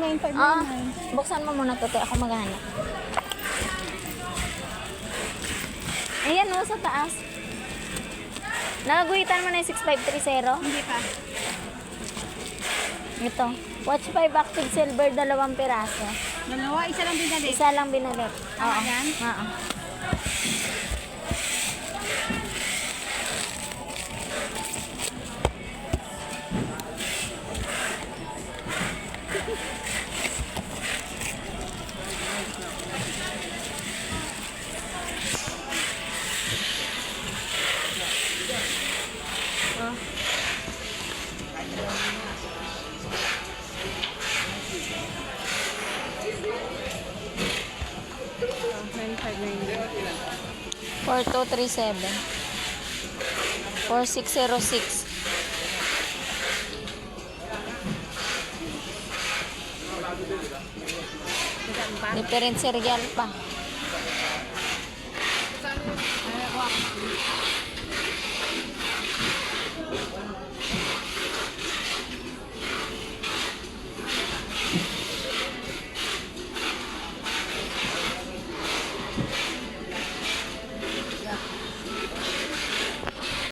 29599. Buksan mo muna to, te. Ako maghanap. Ayan o, sa taas. Nagaguhitan mo na yung 6530? Hindi pa. Ito. Watch 5 active silver, 2 piraso. Dalawa, isa lang binalik. Isa lang binalik. Tama yan? Oo. Four two three seven. 4606. Different serial pa.